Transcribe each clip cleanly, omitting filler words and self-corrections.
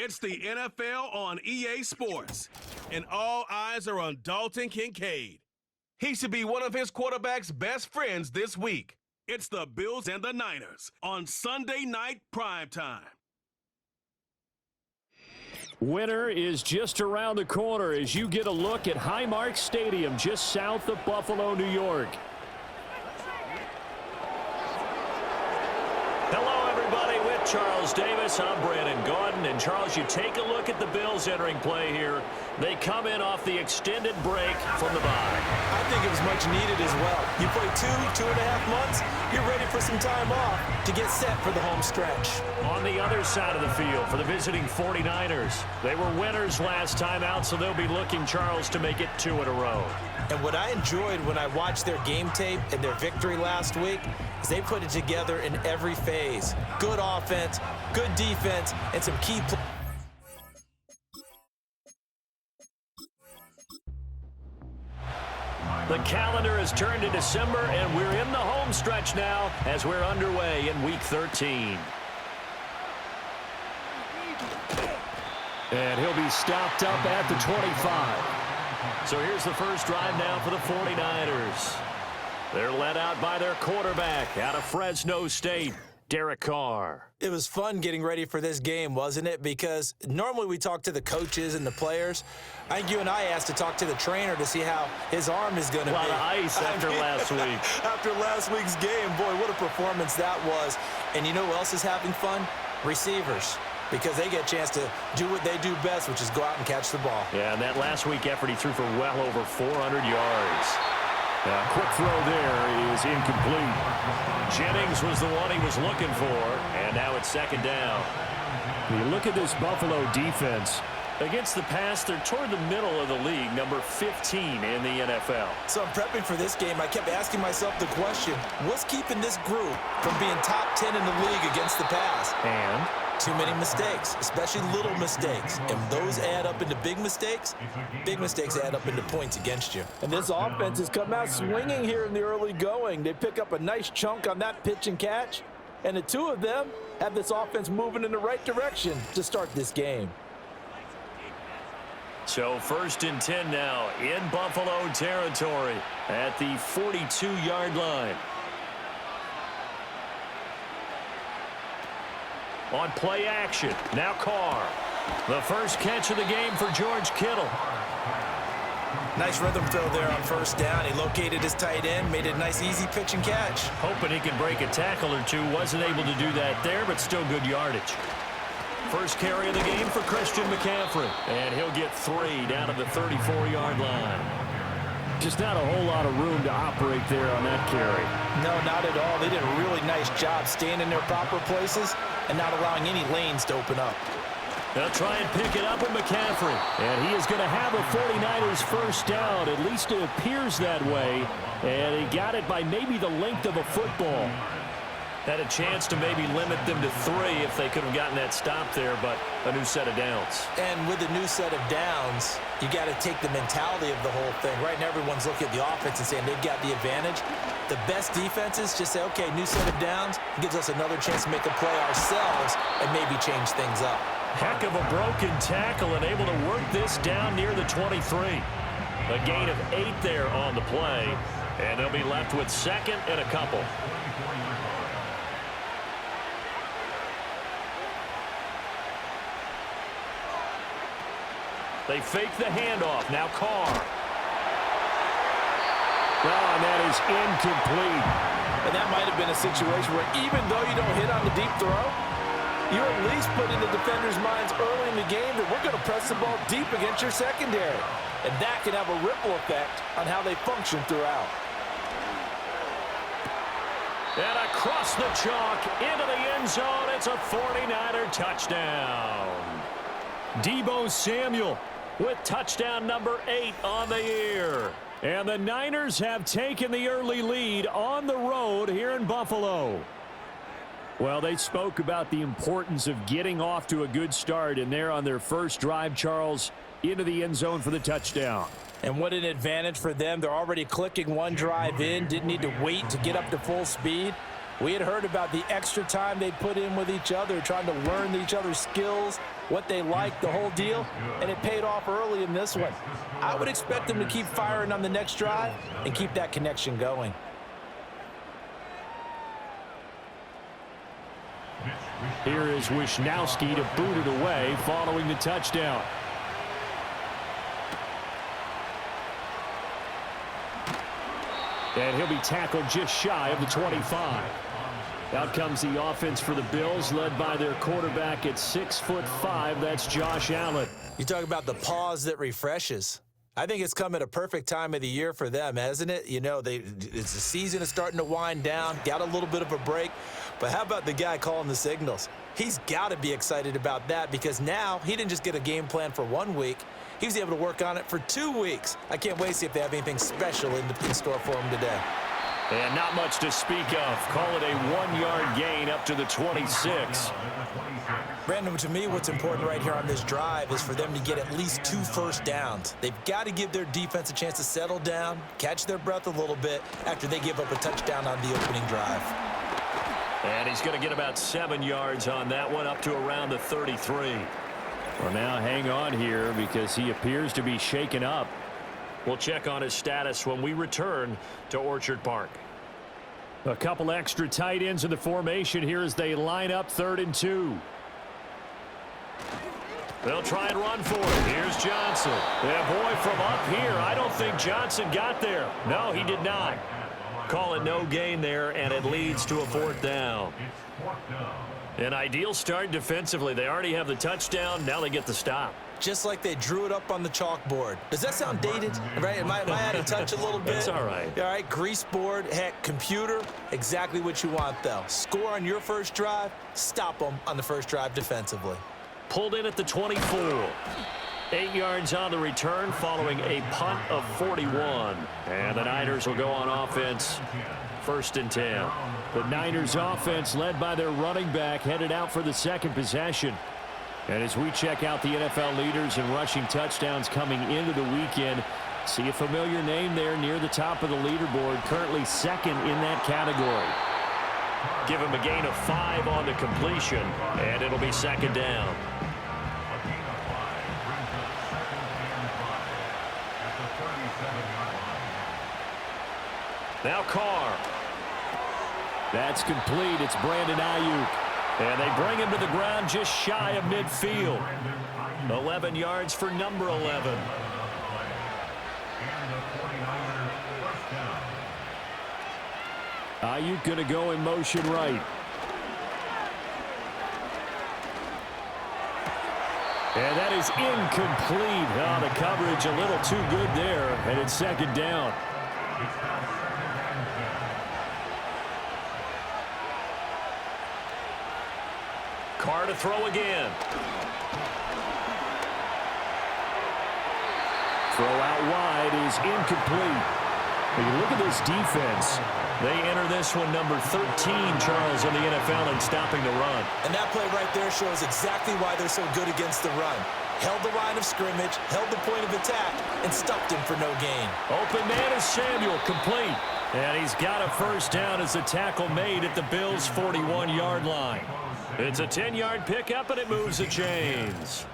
It's the NFL on EA Sports, and all eyes are on Dalton Kincaid. He should be one of his quarterback's best friends this week. It's the Bills and the Niners on Sunday Night Primetime. Winter is just around the corner as you get a look at Highmark Stadium just south of Buffalo, New York. Hello, everybody. With Charles Davis, I'm Brandon Gordon. And, Charles, you take a look at the Bills entering play here. They come in off the extended break from the bye. I think it was much needed as well. You play 2.5 months, you're ready for some time off to get set for the home stretch. On the other side of the field for the visiting 49ers, they were winners last time out, so they'll be looking, Charles, to make it 2 in a row. And what I enjoyed when I watched their game tape and their victory last week is they put it together in every phase. Good offense, good defense, and some key plays. The calendar has turned to December, and we're in the home stretch now as we're underway in Week 13. And he'll be stopped up at the 25. So here's the first drive now for the 49ers. They're led out by their quarterback out of Fresno State, Derek Carr. It was fun getting ready for this game, wasn't it? Because normally we talk to the coaches and the players. I think you and I asked to talk to the trainer to see how his arm is going to be. A lot of ice after last week. After last week's game, boy, what a performance that was. And you know who else is having fun? Receivers. Because they get a chance to do what they do best, which is go out and catch the ball. Yeah, and that last week effort, he threw for well over 400 yards. A quick throw there is incomplete. Jennings was the one he was looking for, and now it's second down. You look at this Buffalo defense. Against the pass, they're toward the middle of the league, number 15 in the NFL. So I'm prepping for this game. I kept asking myself the question, what's keeping this group from being top 10 in the league against the pass? And too many mistakes, especially little mistakes. And those add up into big mistakes. Big mistakes add up into points against you. And this offense has come out swinging here in the early going. They pick up a nice chunk on that pitch and catch. And the two of them have this offense moving in the right direction to start this game. So 1st and 10 now in Buffalo territory at the 42-yard line. On play action, now Carr. The first catch of the game for George Kittle. Nice rhythm throw there on first down. He located his tight end, made it a nice easy pitch and catch. Hoping he could break a tackle or two. Wasn't able to do that there, but still good yardage. First carry of the game for Christian McCaffrey. And he'll get 3 down to the 34-yard line. Just not a whole lot of room to operate there on that carry. No, not at all. They did a really nice job staying in their proper places and not allowing any lanes to open up. They'll try and pick it up with McCaffrey. And he is going to have a 49ers first down. At least it appears that way. And he got it by maybe the length of a football. Had a chance to maybe limit them to 3 if they could have gotten that stop there, but a new set of downs. And with a new set of downs, you got to take the mentality of the whole thing. Right now, everyone's looking at the offense and saying they've got the advantage. The best defenses just say, okay, new set of downs gives us another chance to make a play ourselves and maybe change things up. Heck of a broken tackle and able to work this down near the 23. A gain of 8 there on the play, and they'll be left with 2nd and a couple. They fake the handoff. Now Carr. Oh, and that is incomplete. And that might have been a situation where even though you don't hit on the deep throw, you're at least putting the defenders' minds early in the game that we're going to press the ball deep against your secondary. And that can have a ripple effect on how they function throughout. And across the chalk into the end zone. It's a 49er touchdown. Deebo Samuel with touchdown number 8 on the year. And the Niners have taken the early lead on the road here in Buffalo. Well, they spoke about the importance of getting off to a good start, and they're on their first drive, Charles, into the end zone for the touchdown. And what an advantage for them. They're already clicking one drive in, didn't need to wait to get up to full speed. We had heard about the extra time they put in with each other, trying to learn each other's skills, what they like, the whole deal, and it paid off early in this one. I would expect them to keep firing on the next drive and keep that connection going. Here is Wisnowski to boot it away following the touchdown. And he'll be tackled just shy of the 25. Out comes the offense for the Bills, led by their quarterback at 6'5". That's Josh Allen. You talk about the pause that refreshes. I think it's come at a perfect time of the year for them, hasn't it? You know, it's the season is starting to wind down, got a little bit of a break. But how about the guy calling the signals? He's got to be excited about that because now he didn't just get a game plan for 1 week. He was able to work on it for 2 weeks. I can't wait to see if they have anything special in store for him today. And not much to speak of. Call it a 1-yard gain up to the 26. Brandon, to me, what's important right here on this drive is for them to get at least 2 first downs. They've got to give their defense a chance to settle down, catch their breath a little bit after they give up a touchdown on the opening drive. And he's going to get about 7 yards on that one, up to around the 33. Well, now hang on here because he appears to be shaken up. We'll check on his status when we return to Orchard Park. A couple extra tight ends in the formation here as they line up 3rd and 2. They'll try and run for it. Here's Johnson. Yeah, boy, from up here, I don't think Johnson got there. No, he did not. Call it no gain there, and it leads to a 4th down. An ideal start defensively. They already have the touchdown. Now they get the stop. Just like they drew it up on the chalkboard. Does that sound dated? Right? Am I out of touch a little bit? That's all right. All right, grease board, heck, computer, exactly what you want, though. Score on your first drive, stop them on the first drive defensively. Pulled in at the 24. 8 yards on the return following a punt of 41. And the Niners will go on offense, 1st and 10. The Niners offense led by their running back headed out for the 2nd possession. And as we check out the NFL leaders in rushing touchdowns coming into the weekend, see a familiar name there near the top of the leaderboard, currently 2nd in that category. Give him a gain of 5 on the completion, and it'll be 2nd down. Now Carr. That's complete. It's Brandon Ayuk. And they bring him to the ground just shy of midfield. 11 yards for number 11. Ayuk going to go in motion right. And that is incomplete. Oh, the coverage a little too good there. And it's 2nd down. Carr to throw again. Throw out wide is incomplete. When you look at this defense, they enter this one number 13, Charles, in the NFL in stopping the run. And that play right there shows exactly why they're so good against the run. Held the line of scrimmage, held the point of attack, and stuffed him for no gain. Open man is Samuel, complete. And he's got a 1st down as the tackle made at the Bills' 41-yard line. It's a 10-yard pickup, and it moves the chains.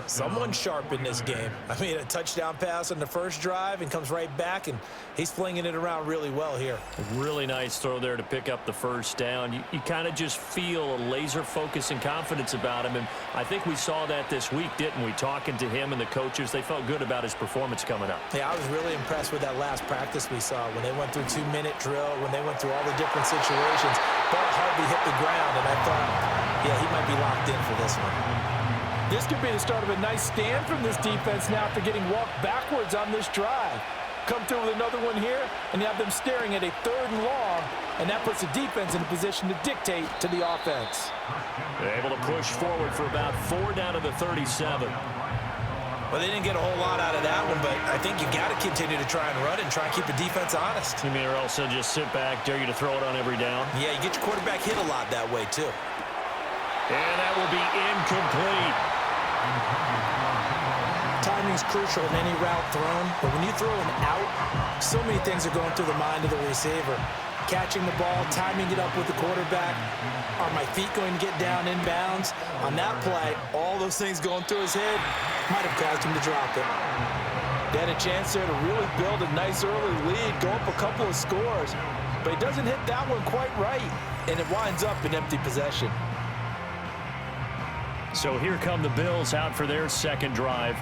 Someone sharp in this game. I mean, a touchdown pass on the first drive and comes right back, and he's flinging it around really well here. Really nice throw there to pick up the 1st down. You kind of just feel a laser focus and confidence about him, and I think we saw that this week, didn't we? Talking to him and the coaches, they felt good about his performance coming up. Yeah, I was really impressed with that last practice we saw when they went through 2-minute drill, when they went through all the different situations. Ball hardly hit the ground, and I thought, yeah, he might be locked in for this one. This could be the start of a nice stand from this defense now after getting walked backwards on this drive. Come through with another one here, and you have them staring at a 3rd and long, and that puts the defense in a position to dictate to the offense. They're able to push forward for about 4 down to the 37. Well, they didn't get a whole lot out of that one, but I think you got to continue to try and run and try and keep the defense honest. You mean or else they'll just sit back, dare you to throw it on every down? Yeah, you get your quarterback hit a lot that way, too. And that will be incomplete. Timing's crucial in any route thrown, but when you throw an out, so many things are going through the mind of the receiver. catching the ball, timing it up with the quarterback. Are my feet going to get down in bounds? On that play, all those things going through his head might have caused him to drop it. They had a chance there to really build a nice early lead, go up a couple of scores, but he doesn't hit that one quite right, and it winds up an empty possession. So here come the Bills out for their second drive.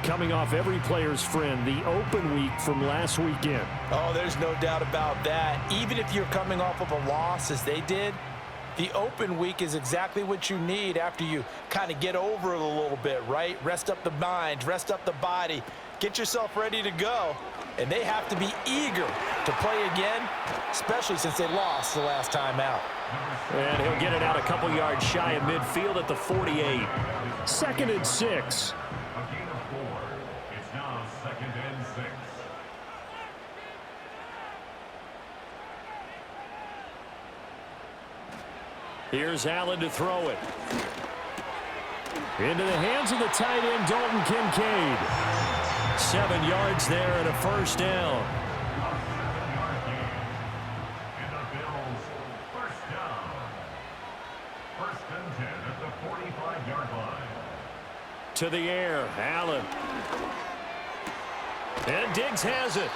Coming off every player's friend, the open week from last weekend. Oh, there's no doubt about that. Even if you're coming off of a loss as they did, the open week is exactly what you need after you kind of get over it a little bit, right? Rest up the mind, rest up the body, get yourself ready to go. And they have to be eager to play again, especially since they lost the last time out. And he'll get it out a couple yards shy of midfield at the 48. 2nd and 6. Here's Allen to throw it. Into the hands of the tight end, Dalton Kincaid. 7 yards there and a first down. To the air, Allen. And Diggs has it.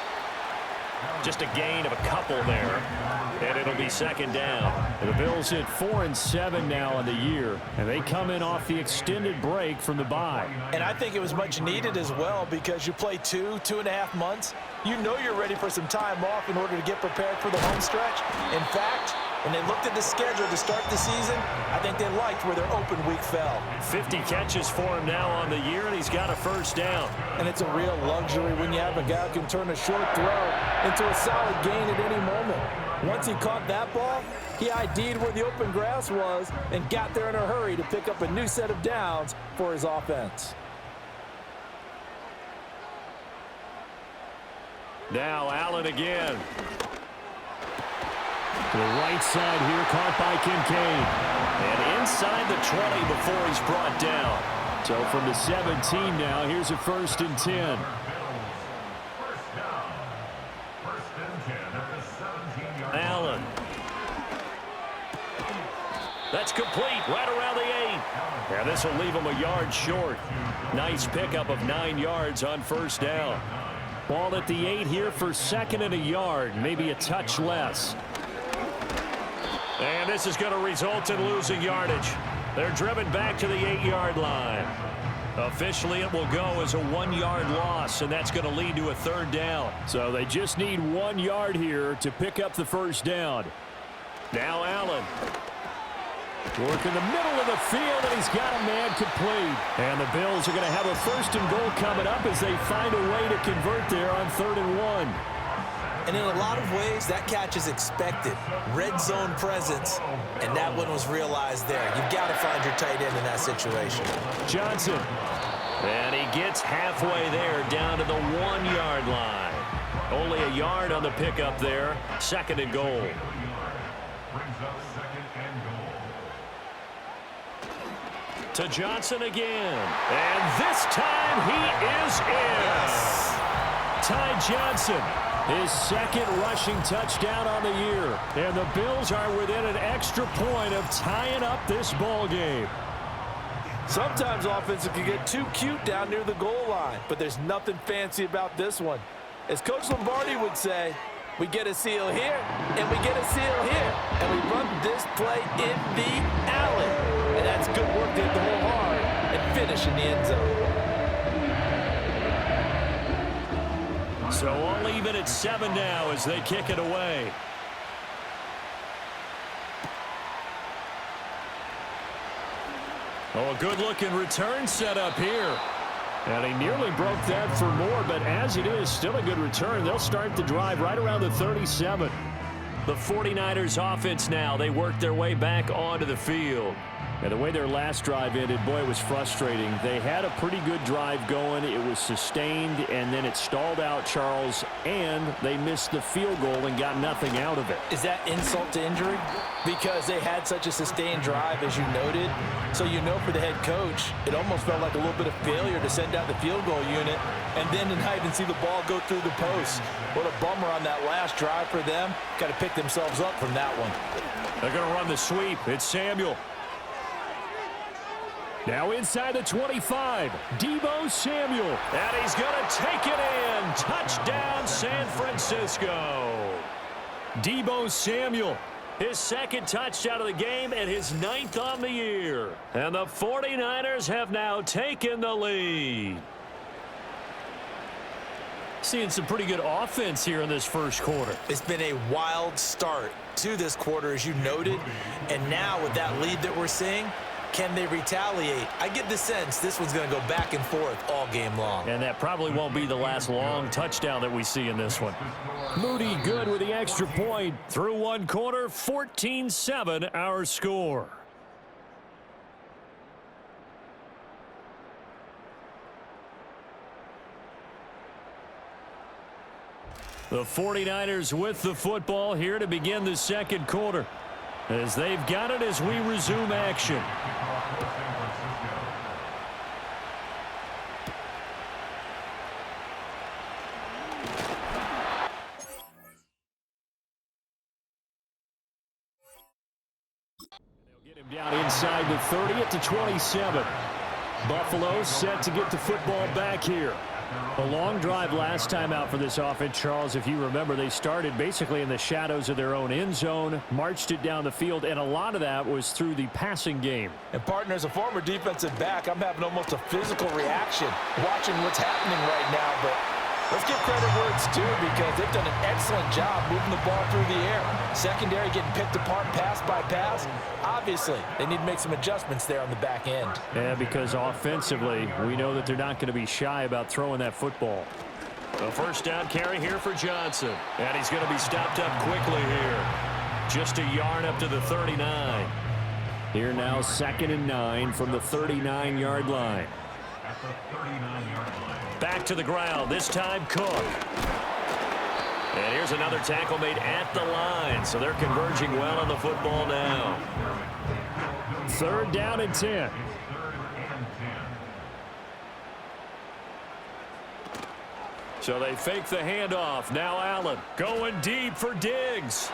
Just a gain of a couple there. And it'll be 2nd down. The Bills hit 4-7 now on the year, and they come in off the extended break from the bye. And I think it was much needed as well because you play 2.5 months. You know you're ready for some time off in order to get prepared for the home stretch. In fact, when they looked at the schedule to start the season, I think they liked where their open week fell. 50 catches for him now on the year, and he's got a first down. And it's a real luxury when you have a guy who can turn a short throw into a solid gain at any moment. Once he caught that ball, he ID'd where the open grass was and got there in a hurry to pick up a new set of downs for his offense. Now Allen again. To the right side here, caught by Kincaid. And inside the 20 before he's brought down. So from the 17 now, here's a 1st and 10. Allen. That's complete right around the 8. And this will leave him a yard short. Nice pickup of 9 yards on first down. Ball at the 8 here for 2nd and a yard, maybe a touch less. And this is going to result in losing yardage. They're driven back to the 8-yard line. Officially, it will go as a 1-yard loss, and that's going to lead to a 3rd down. So they just need 1 yard here to pick up the first down. Now Allen. Work in the middle of the field, and he's got a man complete. And the Bills are going to have a 1st and goal coming up as they find a way to convert there on 3rd and 1. And in a lot of ways, that catch is expected. Red zone presence, and that one was realized there. You've got to find your tight end in that situation. Johnson. And he gets halfway there down to the 1-yard line. Only a yard on the pickup there. 2nd and goal. To Johnson again. And this time he is in. Yes. Ty Johnson, his 2nd rushing touchdown on the year. And the Bills are within an extra point of tying up this ball game. Sometimes offenses can get too cute down near the goal line, but there's nothing fancy about this one. As Coach Lombardi would say, we get a seal here, and we get a seal here, and we run this play in the alley. And that's good work to hit the hole hard and finish in the end zone. So all even at 7 now as they kick it away. Oh, a good-looking return set up here. And he nearly broke that for more, but as it is, still a good return. They'll start the drive right around the 37. The 49ers offense now. They work their way back onto the field. And the way their last drive ended, boy, it was frustrating. They had a pretty good drive going. It was sustained, and then it stalled out, Charles, and they missed the field goal and got nothing out of it. Is that insult to injury? Because they had such a sustained drive, as you noted. So you know for the head coach, it almost felt like a little bit of failure to send out the field goal unit and then to not even see the ball go through the post. What a bummer on that last drive for them. Got to pick themselves up from that one. They're going to run the sweep. It's Samuel. Now inside the 25, Deebo Samuel. And he's going to take it in. Touchdown, San Francisco. Deebo Samuel. His second touchdown of the game and his 9th on the year. And the 49ers have now taken the lead. Seeing some pretty good offense here in this first quarter. It's been a wild start to this quarter, as you noted. And now with that lead that we're seeing, can they retaliate? I get the sense this one's going to go back and forth all game long. And that probably won't be the last long touchdown that we see in this one. Moody good with the extra point. Through one quarter, 14-7 our score. The 49ers with the football here to begin the second quarter, as they've got it as we resume action. They'll get him down inside the 30 at the 27. Buffalo set to get the football back here. A long drive last time out for this offense, Charles. If you remember, they started basically in the shadows of their own end zone, marched it down the field, and a lot of that was through the passing game. And, partner, as a former defensive back, I'm having almost a physical reaction watching what's happening right now. But let's give credit where it's due, because they've done an excellent job moving the ball through the air. Secondary getting picked apart pass by pass. Obviously, they need to make some adjustments there on the back end. Yeah, because offensively, we know that they're not going to be shy about throwing that football. A first down carry here for Johnson. And he's going to be stopped up quickly here. Just a yard up to the 39. Here now, 2nd and 9 from the 39-yard line. Back to the ground, this time Cook. And here's another tackle made at the line, so they're converging well on the football now. 3rd down and 10. So they fake the handoff. Now Allen going deep for Diggs.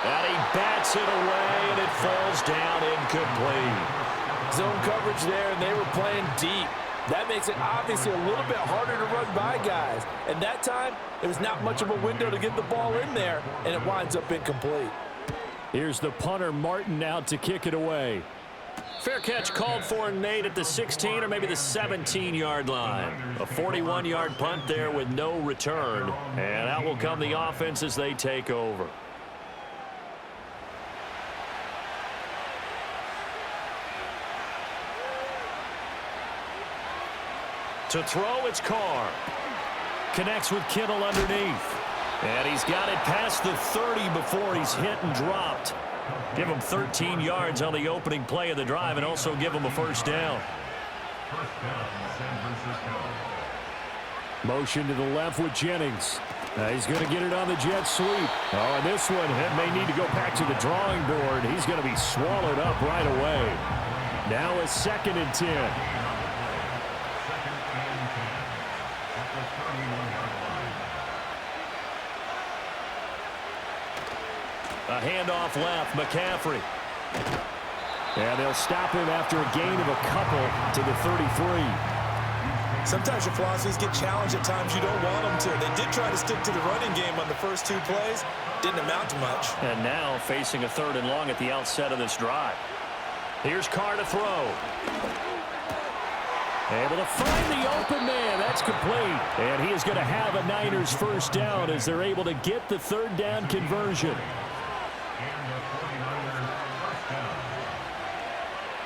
And he bats it away, and it falls down incomplete. Zone coverage there, and they were playing deep. That makes it obviously a little bit harder to run by guys. And that time, there was not much of a window to get the ball in there, and it winds up incomplete. Here's the punter, Martin, out to kick it away. Fair catch called for, Nate, at the 16 or maybe the 17-yard line. A 41-yard punt there with no return. And out will come the offense as they take over. To throw, it's Carr. Connects with Kittle underneath. And he's got it past the 30 before he's hit and dropped. Give him 13 yards on the opening play of the drive and also give him a first down. Motion to the left with Jennings. He's going to get it on the jet sweep. Oh, and this one may need to go back to the drawing board. He's going to be swallowed up right away. Now a 2nd and 10. A handoff left, McCaffrey. And they'll stop him after a gain of a couple to the 33. Sometimes your philosophies get challenged at times you don't want them to. They did try to stick to the running game on the first 2 plays. Didn't amount to much. And now facing a 3rd and long at the outset of this drive. Here's Carr to throw. Able to find the open man. That's complete. And he is going to have a Niners first down as they're able to get the 3rd down conversion.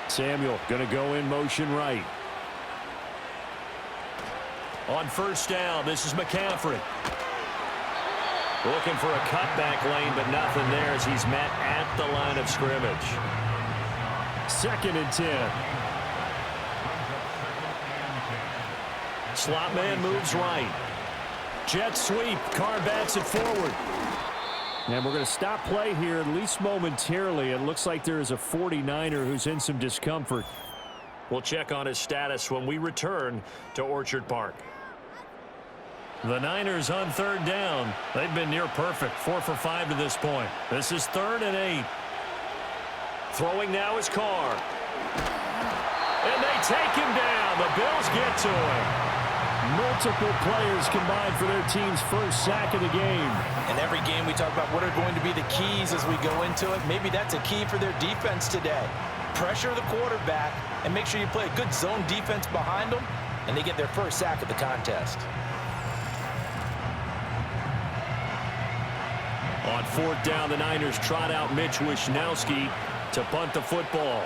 Samuel going to go in motion right. On first down, this is McCaffrey. Looking for a cutback lane, but nothing there as he's met at the line of scrimmage. 2nd and 10. Slot man moves right. Jet sweep. Carr bats it forward. And we're going to stop play here, at least momentarily. It looks like there is a 49er who's in some discomfort. We'll check on his status when we return to Orchard Park. The Niners on 3rd down. They've been near perfect, 4 for 5 to this point. This is 3rd and 8. Throwing now is Carr. And they take him down. The Bills get to him. Multiple players combined for their team's first sack of the game. And every game we talk about what are going to be the keys as we go into it. Maybe that's a key for their defense today. Pressure the quarterback and make sure you play a good zone defense behind them, and they get their first sack of the contest. On 4th down, the Niners trot out Mitch Wishnowski to punt the football.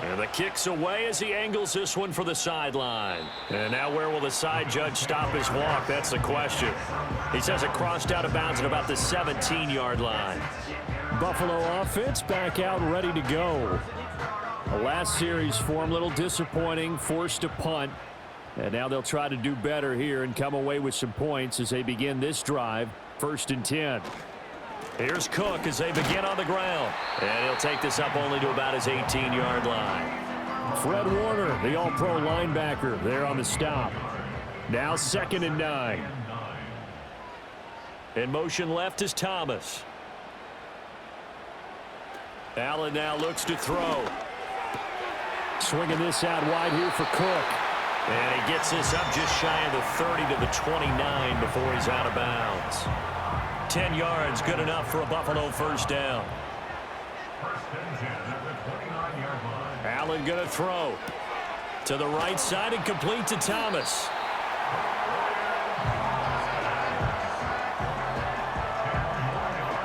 And the kick's away as he angles this one for the sideline. And now where will the side judge stop his walk? That's the question. He says it crossed out of bounds at about the 17-yard line. Buffalo offense back out ready to go. The last series for him, a little disappointing, forced to punt. And now they'll try to do better here and come away with some points as they begin this drive. 1st and 10. Here's Cook as they begin on the ground. And he'll take this up only to about his 18-yard line. Fred Warner, the all-pro linebacker, there on the stop. Now 2nd and 9. In motion left is Thomas. Allen now looks to throw. Swinging this out wide here for Cook. And he gets this up just shy of the 30 to the 29 before he's out of bounds. 10 yards, good enough for a Buffalo first down. Allen going to throw. To the right side and complete to Thomas.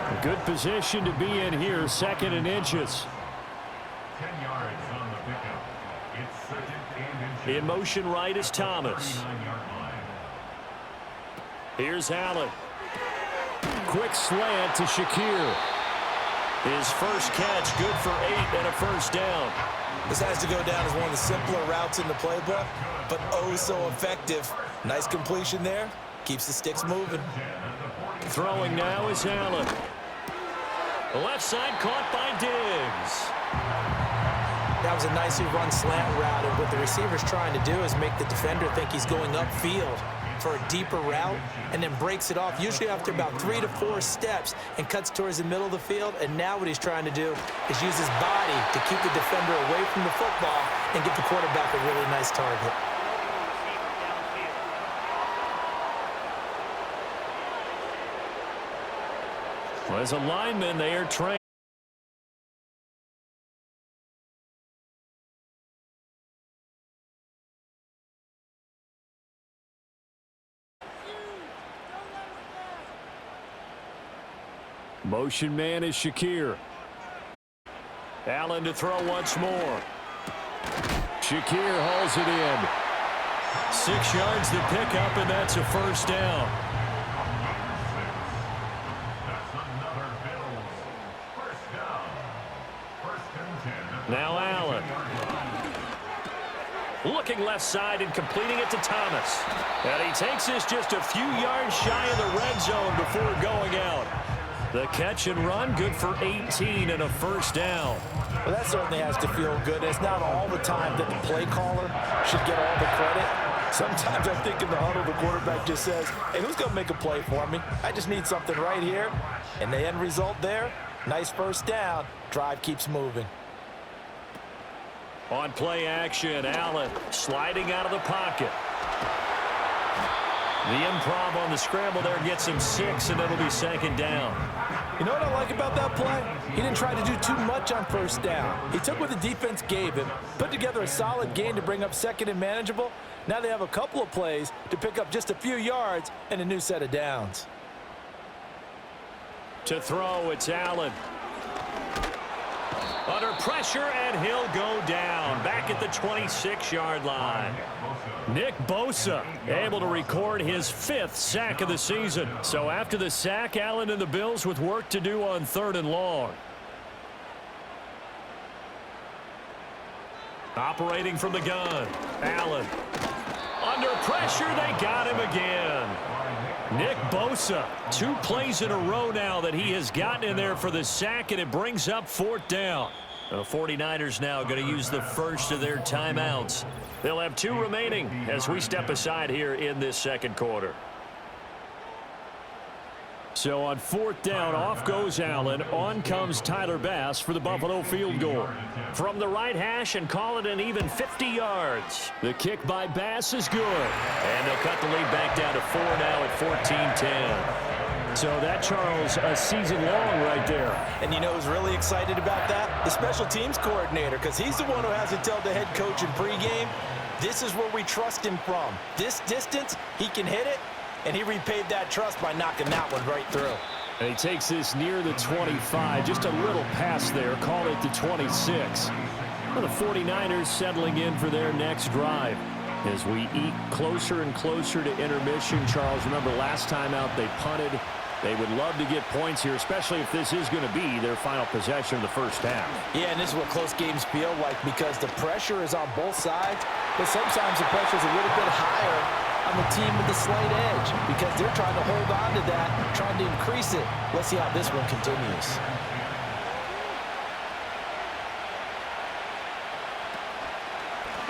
A good position to be in here, 2nd and inches. 10 yards on the pickup. It's 2nd and inches. In motion right is Thomas. Here's Allen. Quick slant to Shakir. His first catch, good for 8 and a first down. This has to go down as one of the simpler routes in the playbook, but oh so effective. Nice completion there. Keeps the sticks moving. Throwing now is Allen. The left side caught by Diggs. That was a nicely run slant route, and what the receiver's trying to do is make the defender think he's going upfield for a deeper route, and then breaks it off, usually after about 3 to 4 steps, and cuts towards the middle of the field. And now what he's trying to do is use his body to keep the defender away from the football and give the quarterback a really nice target. Well, as a lineman, they are trained. Motion man is Shakir. Allen to throw once more. Shakir hauls it in. 6 yards to pick up, and that's a first down. That's another Bills first down. 1st and 10. Now Allen. Looking left side and completing it to Thomas. And he takes this just a few yards shy of the red zone before going out. The catch and run, good for 18 and a first down. Well, that certainly has to feel good. It's not all the time that the play caller should get all the credit. Sometimes I think in the huddle, the quarterback just says, hey, who's going to make a play for me? I just need something right here. And the end result there, nice first down. Drive keeps moving. On play action, Allen sliding out of the pocket. The improv on the scramble there gets him 6, and it'll be 2nd down. You know what I like about that play? He didn't try to do too much on first down. He took what the defense gave him, put together a solid game to bring up 2nd and manageable. Now they have a couple of plays to pick up just a few yards and a new set of downs. To throw, it's Allen. Under pressure, and he'll go down. Back at the 26-yard line. Nick Bosa able to record his 5th sack of the season. So after the sack, Allen and the Bills with work to do on 3rd and long. Operating from the gun, Allen. Under pressure, they got him again. Nick Bosa, 2 plays in a row now that he has gotten in there for the sack, and it brings up 4th down. The 49ers now going to use the first of their timeouts. They'll have 2 remaining as we step aside here in this second quarter. So on 4th down, off goes Allen. On comes Tyler Bass for the Buffalo field goal. From the right hash and call it an even 50 yards. The kick by Bass is good. And they'll cut the lead back down to 4 now at 14-10. So that, Charles, a season long right there. And you know who's really excited about that? The special teams coordinator, because he's the one who has to tell the head coach in pregame, this is where we trust him from. This distance, he can hit it, and he repaid that trust by knocking that one right through. And he takes this near the 25, just a little past there, call it the 26. Well, the 49ers settling in for their next drive. As we eat closer and closer to intermission, Charles, remember last time out they punted. They would love to get points here, especially if this is going to be their final possession of the first half. Yeah, and this is what close games feel like because the pressure is on both sides, but sometimes the pressure is a little bit higher on the team with the slight edge because they're trying to hold on to that, trying to increase it. Let's see how this one continues.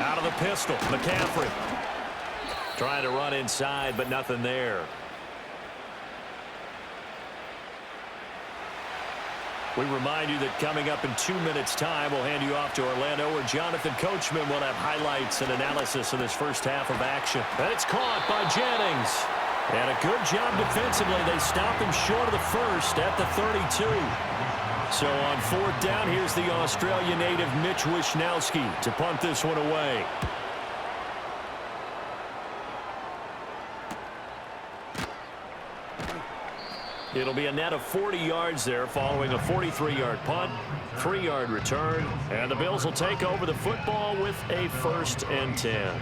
Out of the pistol, McCaffrey. Trying to run inside, but nothing there. We remind you that coming up in 2 minutes' time, we'll hand you off to Orlando, where Jonathan Coachman will have highlights and analysis of this first half of action. And it's caught by Jennings. And a good job defensively. They stop him short of the first at the 32. So on 4th down, here's the Australia native Mitch Wishnowsky to punt this one away. It'll be a net of 40 yards there following a 43-yard punt, 3-yard return, and the Bills will take over the football with a 1st and 10.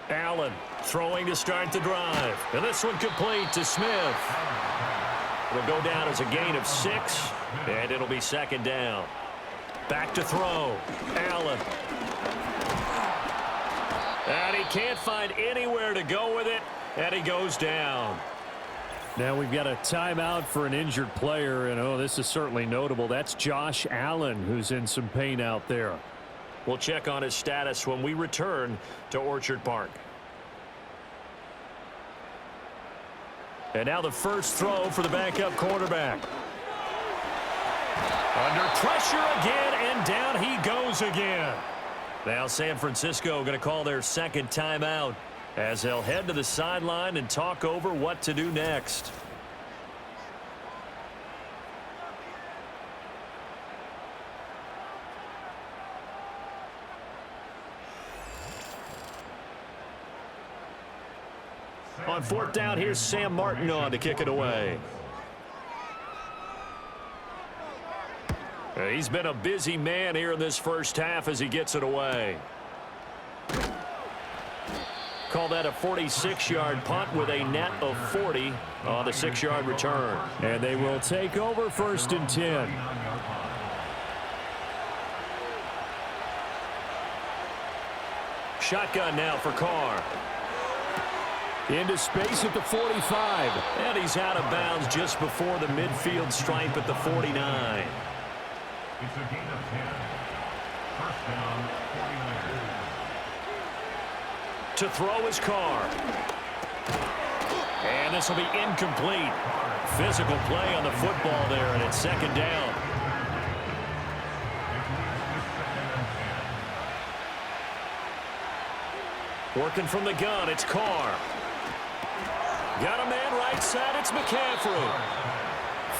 Allen throwing to start the drive, and this one complete to Smith. It'll go down as a gain of 6, and it'll be 2nd down. Back to throw, Allen. And he can't find anywhere to go with it, and he goes down. Now we've got a timeout for an injured player, and oh, this is certainly notable. That's Josh Allen, who's in some pain out there. We'll check on his status when we return to Orchard Park. And now the first throw for the backup quarterback. Under pressure again, and down he goes again. Now San Francisco going to call their 2nd timeout as they'll head to the sideline and talk over what to do next. On 4th down, here's Sam Martin on to kick it away. He's been a busy man here in this first half as he gets it away. Call that a 46-yard punt with a net of 40 on the 6-yard return. And they will take over 1st and 10. Shotgun now for Carr. Into space at the 45. And he's out of bounds just before the midfield stripe at the 49. It's a gain of 10. 1st down, 49ers. To throw his Carr. And this will be incomplete. Physical play on the football there, and it's 2nd down. Working from the gun, it's Carr. Got a man right side, it's McCaffrey.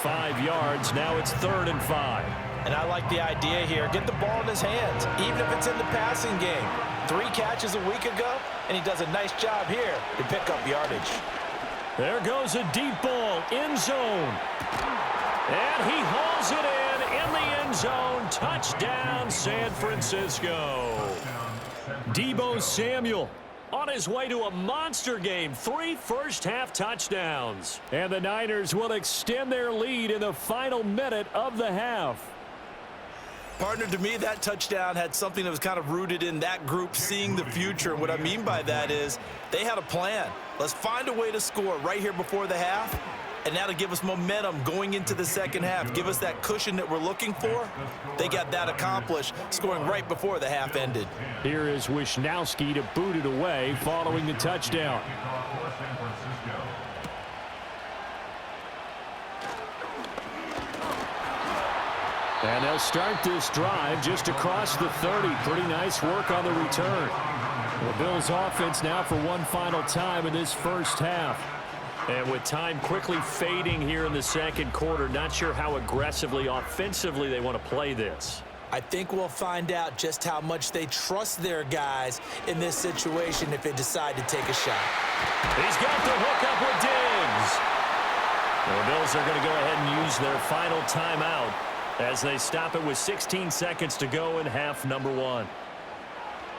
5 yards, now it's 3rd and 5. And I like the idea here. Get the ball in his hands, even if it's in the passing game. 3 catches a week ago, and he does a nice job here to pick up yardage. There goes a deep ball, end zone. And he hauls it in the end zone. Touchdown, San Francisco. Deebo Samuel on his way to a monster game. 3 first-half touchdowns. And the Niners will extend their lead in the final minute of the half. Partner, to me, that touchdown had something that was kind of rooted in that group seeing the future. And what I mean by that is they had a plan. Let's find a way to score right here before the half, and that'll give us momentum going into the second half, give us that cushion that we're looking for. They got that accomplished, scoring right before the half ended. Here is Wisnowski to boot it away following the touchdown. And they'll start this drive just across the 30. Pretty nice work on the return. The Bills offense now for one final time in this first half. And with time quickly fading here in the second quarter, not sure how aggressively, offensively they want to play this. I think we'll find out just how much they trust their guys in this situation if they decide to take a shot. He's got the hook up with Diggs. The Bills are going to go ahead and use their final timeout as they stop it with 16 seconds to go in half number 1.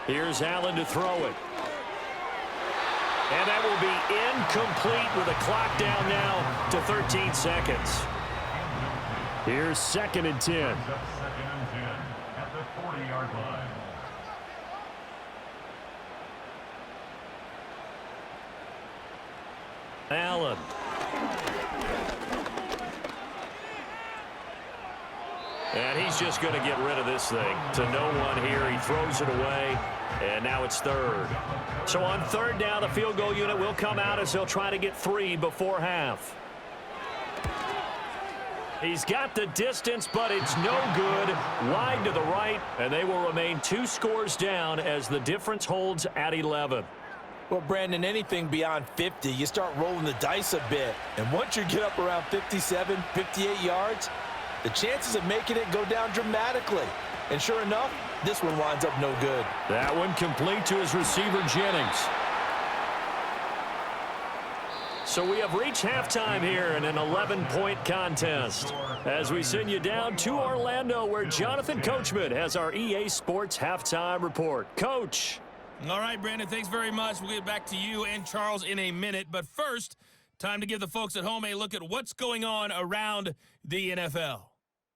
Here's Allen to throw it. And that will be incomplete with the clock down now to 13 seconds. Here's 2nd and 10. Second and 10 at the 40-yard line. Allen. And he's just going to get rid of this thing to no one here. He throws it away, and now it's 3rd. So on 3rd down, the field goal unit will come out as they'll try to get 3 before half. He's got the distance, but it's no good. Wide to the right, and they will remain 2 scores down as the difference holds at 11. Well, Brandon, anything beyond 50, you start rolling the dice a bit. And once you get up around 57, 58 yards, the chances of making it go down dramatically. And sure enough, this one winds up no good. That one complete to his receiver, Jennings. So we have reached halftime here in an 11-point contest as we send you down to Orlando where Jonathan Coachman has our EA Sports halftime report. Coach. All right, Brandon, thanks very much. We'll get back to you and Charles in a minute. But first, time to give the folks at home a look at what's going on around the NFL.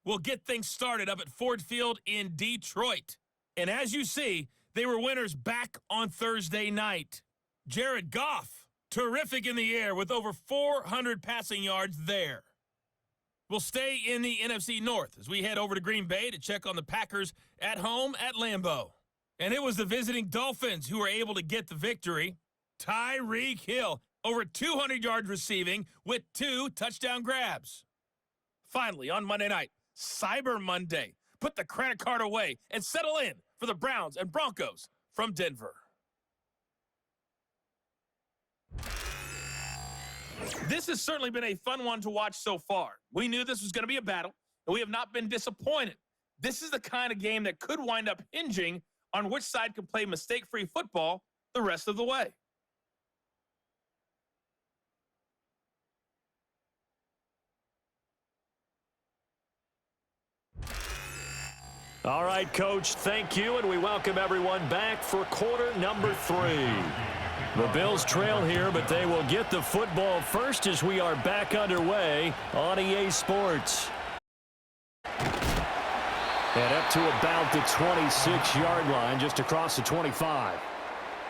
We'll get things started up at Ford Field in Detroit. And as you see, they were winners back on Thursday night. Jared Goff, terrific in the air with over 400 passing yards there. We'll stay in the NFC North as we head over to Green Bay to check on the Packers at home at Lambeau. And it was the visiting Dolphins who were able to get the victory. Tyreek Hill, over 200 yards receiving with 2 touchdown grabs. Finally, on Monday night, Cyber Monday. Put the credit card away and settle in for the Browns and Broncos from Denver. This has certainly been a fun one to watch so far. We knew this was going to be a battle, and we have not been disappointed. This is the kind of game that could wind up hinging on which side can play mistake-free football the rest of the way. All right, Coach, thank you, and we welcome everyone back for quarter number 3. The Bills trail here, but they will get the football first as we are back underway on EA Sports. And up to about the 26-yard line, just across the 25.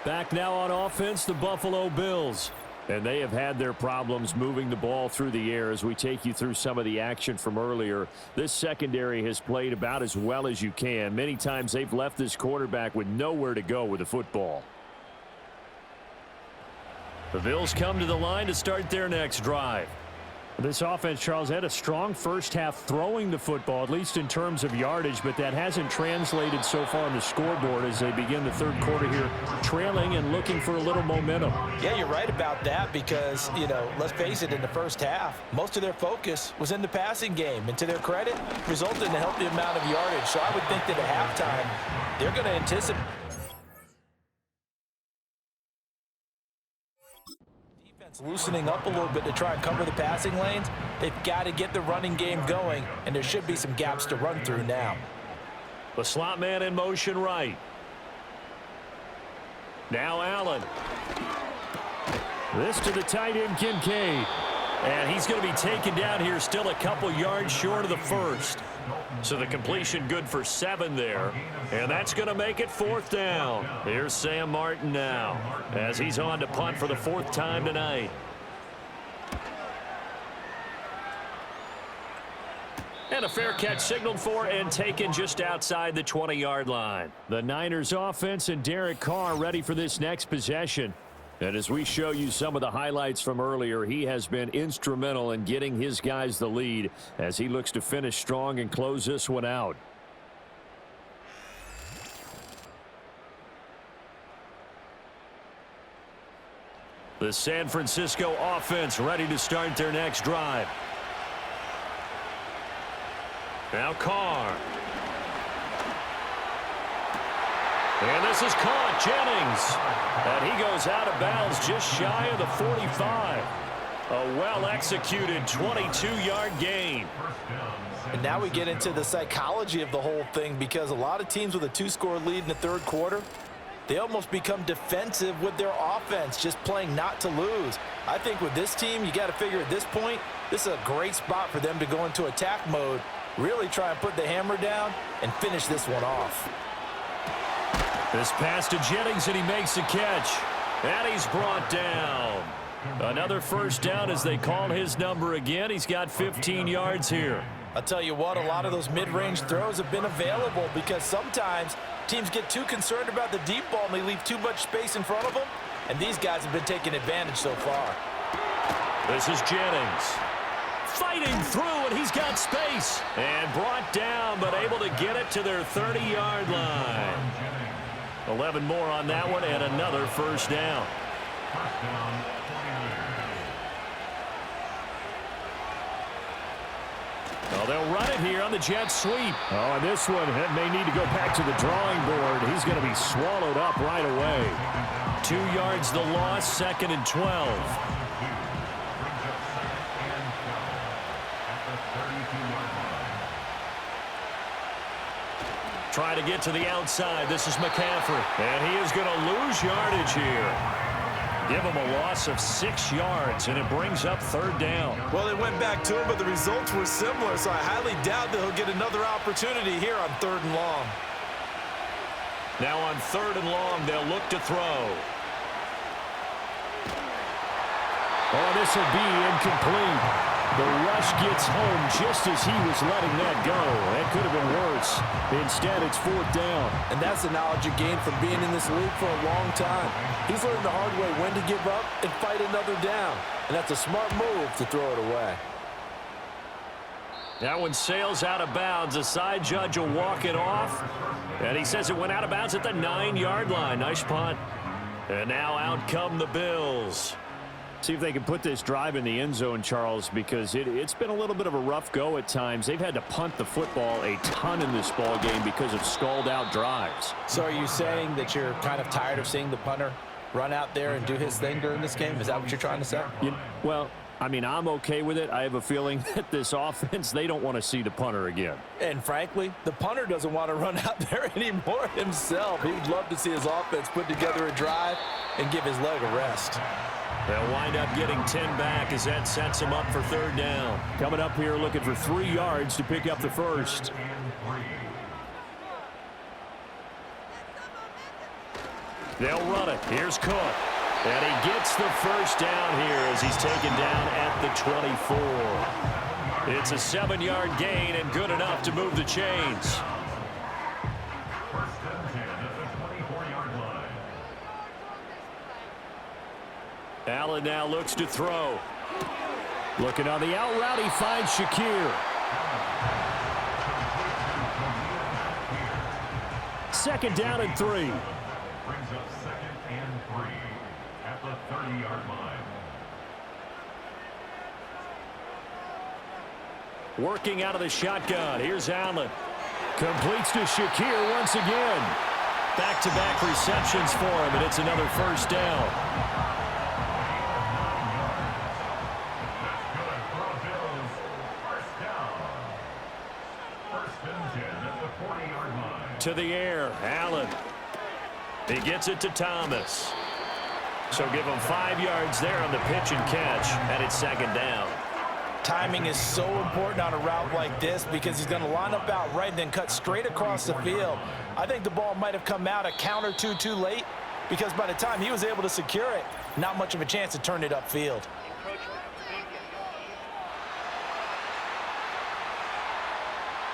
Back now on offense, the Buffalo Bills. And they have had their problems moving the ball through the air as we take you through some of the action from earlier. This secondary has played about as well as you can. Many times they've left this quarterback with nowhere to go with the football. The Bills come to the line to start their next drive. This offense, Charles, had a strong first half throwing the football, at least in terms of yardage, but that hasn't translated so far on the scoreboard as they begin the third quarter here, trailing and looking for a little momentum. Yeah, you're right about that because, you know, let's face it, in the first half, most of their focus was in the passing game, and to their credit, resulted in a healthy amount of yardage. So I would think that at halftime, they're going to anticipate loosening up a little bit to try and cover the passing lanes. They've got to get the running game going, and there should be some gaps to run through now. The slot man in motion right. Now Allen. This to the tight end, Kincaid. And he's going to be taken down here, still a couple yards short of the first. So the completion good for 7 there. And that's going to make it 4th down. Here's Sam Martin now as he's on to punt for the 4th time tonight. And a fair catch signaled for and taken just outside the 20-yard line. The Niners offense and Derek Carr ready for this next possession. And as we show you some of the highlights from earlier, he has been instrumental in getting his guys the lead as he looks to finish strong and close this one out. The San Francisco offense ready to start their next drive. Now Carr. And this is caught. Jennings. And he goes out of bounds just shy of the 45. A well-executed 22-yard gain. And now we get into the psychology of the whole thing, because a lot of teams with a 2-score lead in the 3rd quarter, they almost become defensive with their offense, just playing not to lose. I think with this team, you got to figure at this point, this is a great spot for them to go into attack mode, really try and put the hammer down and finish this one off. This pass to Jennings, and he makes the catch. And he's brought down. Another 1st down as they call his number again. He's got 15 yards here. I'll tell you what, a lot of those mid-range throws have been available, because sometimes teams get too concerned about the deep ball and they leave too much space in front of them, and these guys have been taking advantage so far. This is Jennings. Fighting through, and he's got space. And brought down, but able to get it to their 30-yard line. 11 more on that one, and another 1st down. Well, they'll run it here on the jet sweep. Oh, and this one may need to go back to the drawing board. He's going to be swallowed up right away. 2 yards the loss, 2nd and 12. Try to get to the outside. This is McCaffrey. And he is going to lose yardage here. Give him a loss of 6 yards, and it brings up 3rd down. Well, they went back to him, but the results were similar, so I highly doubt that he'll get another opportunity here on 3rd and long. Now on 3rd and long, they'll look to throw. Oh, this will be incomplete. The rush gets home just as he was letting that go. That could have been worse. Instead, it's 4th down. And that's the knowledge you gain from being in this league for a long time. He's learned the hard way when to give up and fight another down. And that's a smart move to throw it away. That one sails out of bounds. A side judge will walk it off. And he says it went out of bounds at the 9-yard line. Nice punt. And now out come the Bills. See if they can put this drive in the end zone, Charles, because it's been a little bit of a rough go at times. They've had to punt the football a ton in this ball game because of stalled-out drives. So are you saying that you're kind of tired of seeing the punter run out there and do his thing during this game? Is that what you're trying to say? Well, I mean, I'm okay with it. I have a feeling that this offense, they don't want to see the punter again. And frankly, the punter doesn't want to run out there anymore himself. He would love to see his offense put together a drive and give his leg a rest. They'll wind up getting 10 back as that sets them up for 3rd down. Coming up here looking for 3 yards to pick up the 1st. They'll run it. Here's Cook. And he gets the 1st down here as he's taken down at the 24. It's a 7-yard gain and good enough to move the chains. Allen now looks to throw. Looking on the out route, he finds Shakir. 2nd down and 3. Brings up 2nd and 3 at the 30-yard line. Working out of the shotgun. Here's Allen. Completes to Shakir once again. Back-to-back receptions for him, and it's another 1st down. To the air, Allen. He gets it to Thomas. So give him 5 yards there on the pitch and catch, and it's second down. Timing is so important on a route like this because he's going to line up out right and then cut straight across the field. I think the ball might have come out a count or two too late because by the time he was able to secure it, not much of a chance to turn it upfield.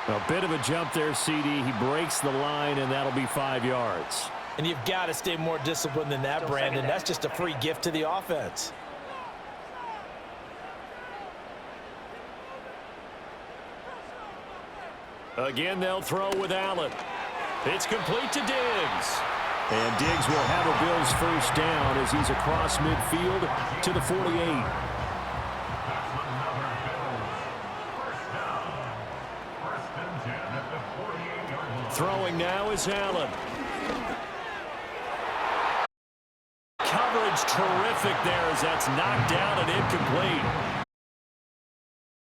A bit of a jump there, CD. He breaks the line, and that'll be 5 yards. And you've got to stay more disciplined than that, Brandon. That's just a free gift to the offense. Again, they'll throw with Allen. It's complete to Diggs. And Diggs will have a Bills first down as he's across midfield to the 48. Throwing now is Allen. Coverage terrific there as that's knocked down and incomplete.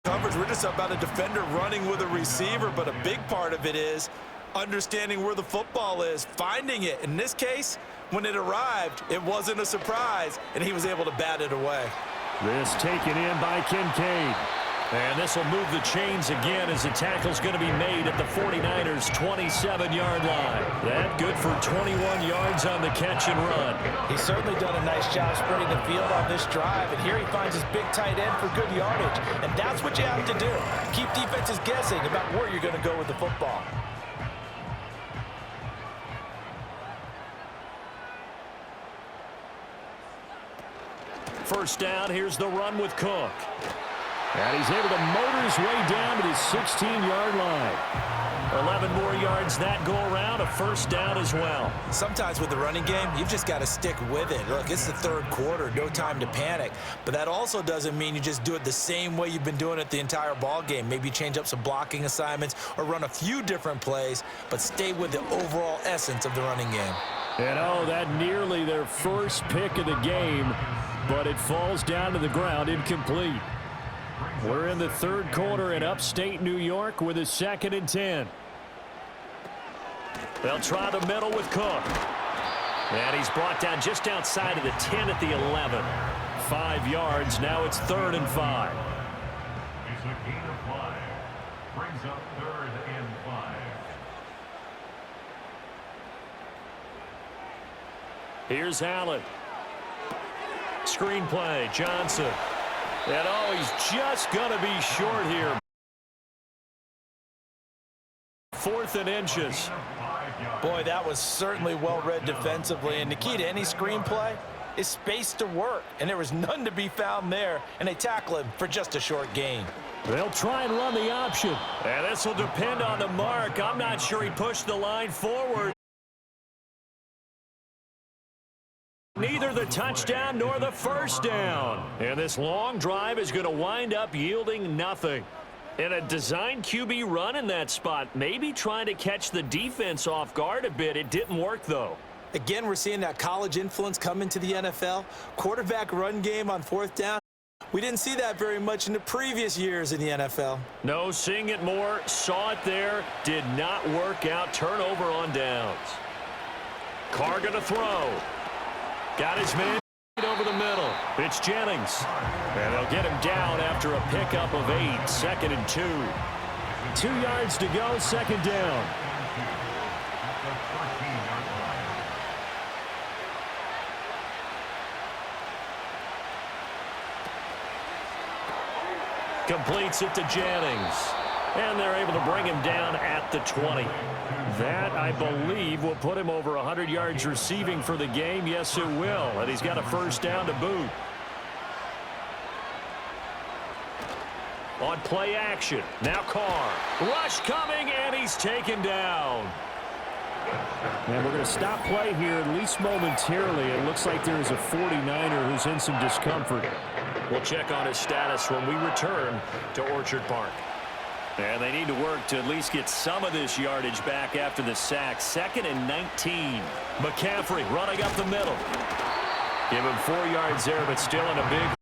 Coverage, we're just about a defender running with a receiver, but a big part of it is understanding where the football is, finding it. In this case, when it arrived, it wasn't a surprise, and he was able to bat it away. This taken in by Kincaid. And this will move the chains again as the tackle's going to be made at the 49ers' 27-yard line. That good for 21 yards on the catch and run. He's certainly done a nice job spreading the field on this drive, and here he finds his big tight end for good yardage. And that's what you have to do. Keep defenses guessing about where you're going to go with the football. First down, here's the run with Cook. And he's able to motor his way down to his 16-yard line. 11 more yards that go around, a first down as well. Sometimes with the running game, you've just got to stick with it. Look, it's the third quarter, no time to panic. But that also doesn't mean you just do it the same way you've been doing it the entire ball game. Maybe change up some blocking assignments or run a few different plays, but stay with the overall essence of the running game. And oh, that nearly their first pick of the game, but it falls down to the ground incomplete. We're in the third quarter in upstate New York with a 2nd and 10. They'll try the middle with Cook. And he's brought down just outside of the 10 at the 11. 5 yards. Now it's 3rd and 5. It's a gain of 5. Brings up 3rd and 5. Here's Allen. Screenplay, Johnson. And oh, he's just going to be short here. 4th and inches. Boy, that was certainly well-read defensively. And the key to any screenplay is space to work. And there was none to be found there. And they tackle him for just a short gain. They'll try and run the option. And this will depend on the mark. I'm not sure he pushed the line forward. Neither the touchdown nor the first down. And this long drive is going to wind up yielding nothing. And a design QB run in that spot, maybe trying to catch the defense off guard a bit. It didn't work, though. Again, we're seeing that college influence come into the NFL. Quarterback run game on 4th down. We didn't see that very much in the previous years in the NFL. No, seeing it more, saw it there, did not work out. Turnover on downs. Carr going to throw. Got his man over the middle. It's Jennings. And they'll get him down after a pickup of 8. 2nd and 2. 2 yards to go, 2nd down. Completes it to Jennings. And they're able to bring him down at the 20. That, I believe, will put him over 100 yards receiving for the game. Yes, it will. And he's got a first down to boot. On play action. Now Carr. Rush coming, and he's taken down. And we're going to stop play here, at least momentarily. It looks like there is a 49er who's in some discomfort. We'll check on his status when we return to Orchard Park. And they need to work to at least get some of this yardage back after the sack. 2nd and 19. McCaffrey running up the middle. Give him 4 yards there, but still in a big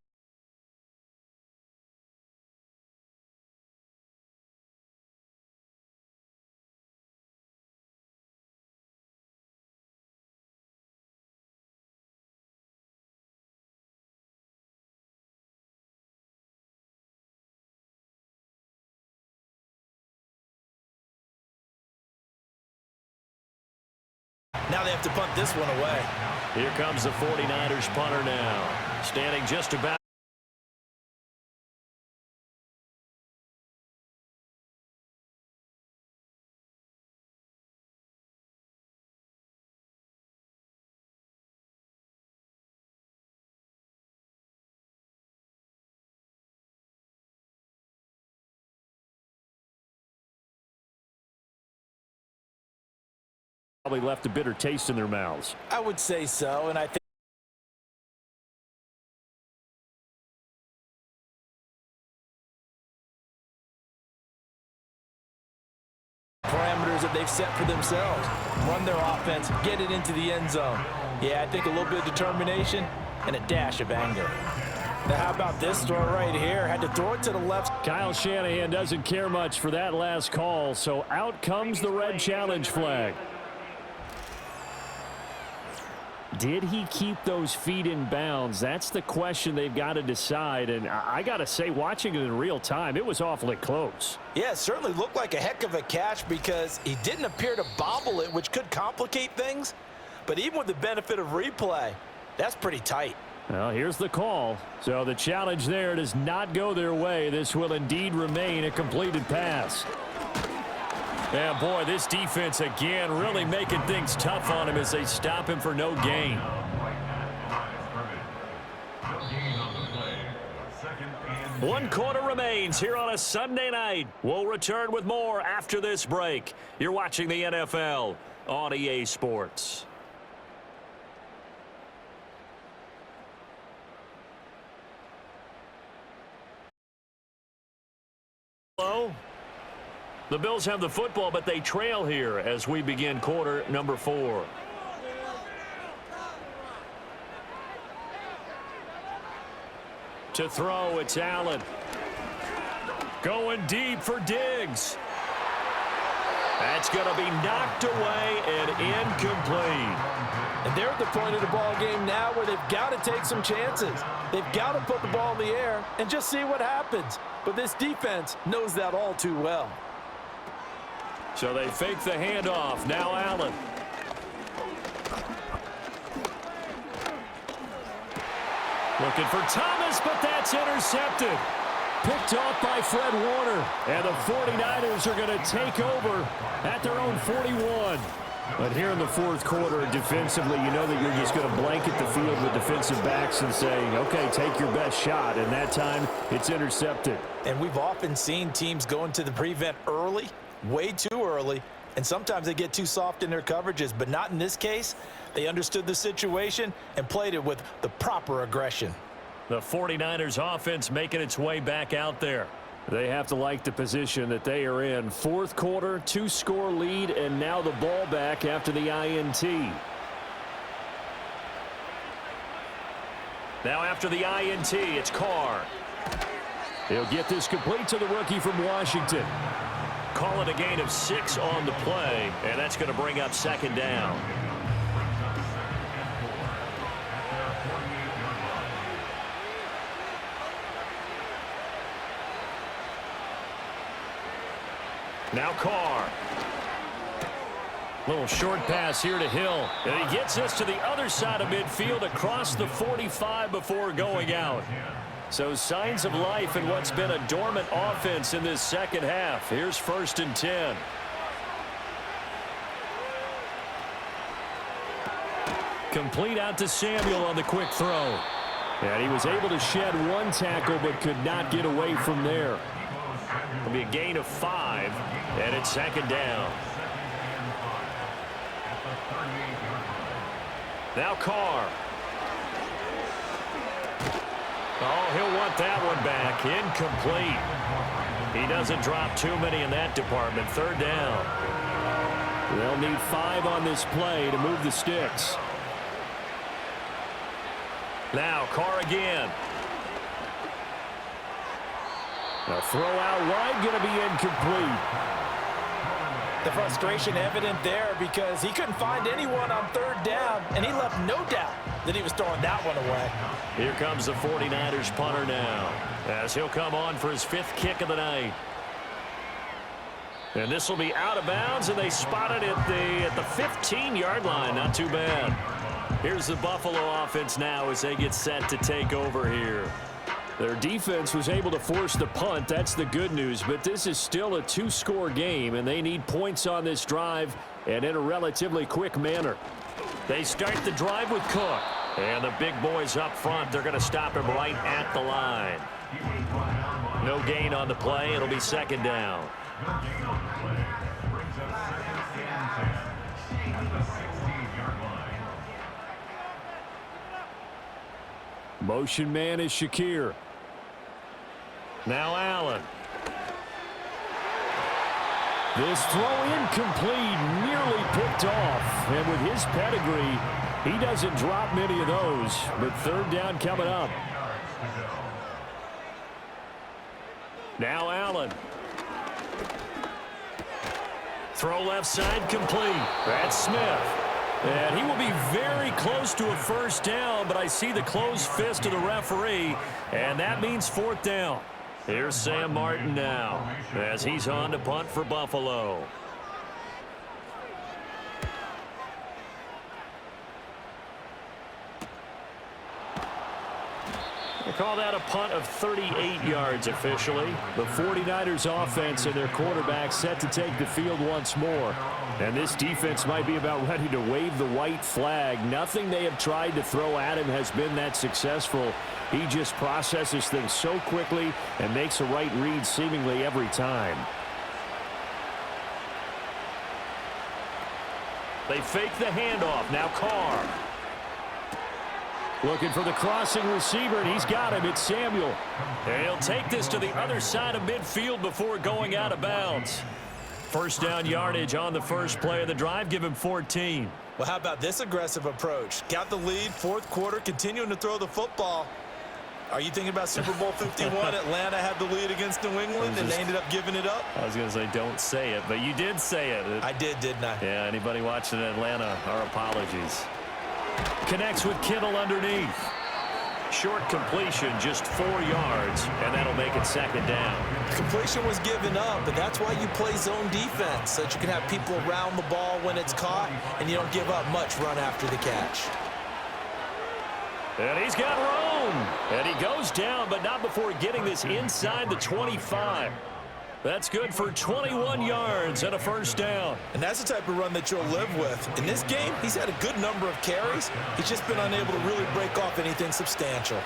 Now they have to punt this one away. Here comes the 49ers punter now. Standing just about. Probably left a bitter taste in their mouths. I would say so, and I think parameters that they've set for themselves. Run their offense, get it into the end zone. Yeah, I think a little bit of determination and a dash of anger. Now, how about this throw right here? Had to throw it to the left. Kyle Shanahan doesn't care much for that last call, so out comes the red challenge flag. Did he keep those feet in bounds? That's the question they've got to decide. And I got to say, watching it in real time, it was awfully close. Yeah, it certainly looked like a heck of a catch because he didn't appear to bobble it, which could complicate things. But even with the benefit of replay, that's pretty tight. Well, here's the call. So the challenge there does not go their way. This will indeed remain a completed pass. Yeah, boy, this defense again really making things tough on him as they stop him for no gain. One quarter remains here on a Sunday night. We'll return with more after this break. You're watching the NFL on EA Sports. Hello. The Bills have the football, but they trail here as we begin quarter number 4. To throw, it's Allen. Going deep for Diggs. That's going to be knocked away and incomplete. And they're at the point of the ball game now where they've got to take some chances. They've got to put the ball in the air and just see what happens. But this defense knows that all too well. So they fake the handoff. Now Allen. Looking for Thomas, but that's intercepted. Picked off by Fred Warner. And the 49ers are going to take over at their own 41. But here in the fourth quarter, defensively, you know that you're just going to blanket the field with defensive backs and say, okay, take your best shot. And that time, it's intercepted. And we've often seen teams go into the prevent early, way too early, and sometimes they get too soft in their coverages, but not in this case. They understood the situation and played it with the proper aggression. The 49ers offense making its way back out there. They have to like the position that they are in. Fourth quarter, 2-score lead, and now the ball back after the INT. Now after the INT, it's Carr. He'll get this complete to the rookie from Washington. Call it a gain of 6 on the play, and that's going to bring up second down. Now Carr. Little short pass here to Hill. And he gets us to the other side of midfield across the 45 before going out. So signs of life in what's been a dormant offense in this second half. Here's 1st and 10. Complete out to Samuel on the quick throw. And he was able to shed one tackle but could not get away from there. It'll be a gain of 5, and it's second down. Now Carr. Oh, he'll want that one back. Incomplete. He doesn't drop too many in that department. Third down. They'll need 5 on this play to move the sticks. Now Carr again. A throw out wide, going to be incomplete. The frustration evident there because he couldn't find anyone on third down, and he left no doubt that he was throwing that one away. Here comes the 49ers punter now, as he'll come on for his 5th kick of the night. And this will be out of bounds, and they spot it at the 15-yard line. Not too bad. Here's the Buffalo offense now as they get set to take over here. Their defense was able to force the punt. That's the good news. But this is still a two-score game, and they need points on this drive and in a relatively quick manner. They start the drive with Cook. And the big boys up front, they're going to stop him right at the line. No gain on the play. It'll be second down. Motion man is Shakir. Now Allen. This throw incomplete, nearly picked off. And with his pedigree, he doesn't drop many of those. But third down coming up. Now Allen. Throw left side complete. That's Smith. And he will be very close to a first down, but I see the closed fist of the referee, and that means fourth down. Here's Sam Martin now as he's on to punt for Buffalo. They call that a punt of 38 yards officially. The 49ers offense and their quarterback set to take the field once more. And this defense might be about ready to wave the white flag. Nothing they have tried to throw at him has been that successful. He just processes things so quickly and makes a right read seemingly every time. They fake the handoff. Now Carr. Looking for the crossing receiver, and he's got him. It's Samuel. And he'll take this to the other side of midfield before going out of bounds. First down yardage on the first play of the drive. Give him 14. Well, how about this aggressive approach? Got the lead, fourth quarter, continuing to throw the football. Are you thinking about Super Bowl 51? Atlanta had the lead against New England, and they ended up giving it up? I was going to say don't say it, but you did say it. I did, didn't I? Yeah, anybody watching Atlanta, our apologies. Connects with Kittle underneath. Short completion, just 4 yards, and that'll make it second down. Completion was given up, but that's why you play zone defense, so that you can have people around the ball when it's caught, and you don't give up much run after the catch. And he's got room. And he goes down, but not before getting this inside the 25. That's good for 21 yards and a first down. And that's the type of run that you'll live with. In this game, he's had a good number of carries. He's just been unable to really break off anything substantial.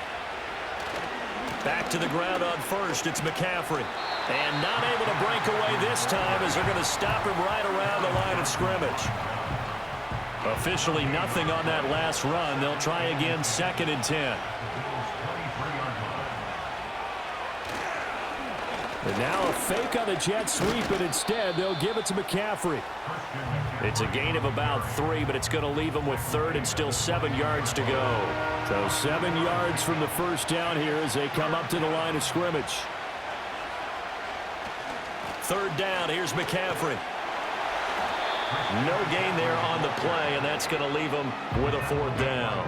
Back to the ground on first. It's McCaffrey. And not able to break away this time as they're going to stop him right around the line of scrimmage. Officially nothing on that last run. They'll try again, 2nd and 10. And now a fake on the jet sweep, but instead they'll give it to McCaffrey. It's a gain of about 3, but it's going to leave them with 3rd and still 7 yards to go. So 7 yards from the first down here as they come up to the line of scrimmage. 3rd down, here's McCaffrey. No gain there on the play, and that's going to leave them with a 4th down.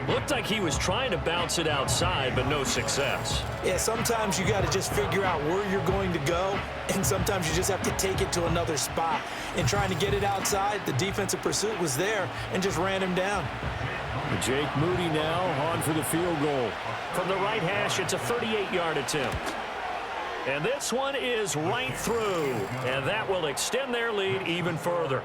Looked like he was trying to bounce it outside, but no success. Yeah, sometimes you got to just figure out where you're going to go, and sometimes you just have to take it to another spot. And trying to get it outside, the defensive pursuit was there and just ran him down. Jake Moody now on for the field goal. From the right hash, it's a 38-yard attempt. And this one is right through, and that will extend their lead even further.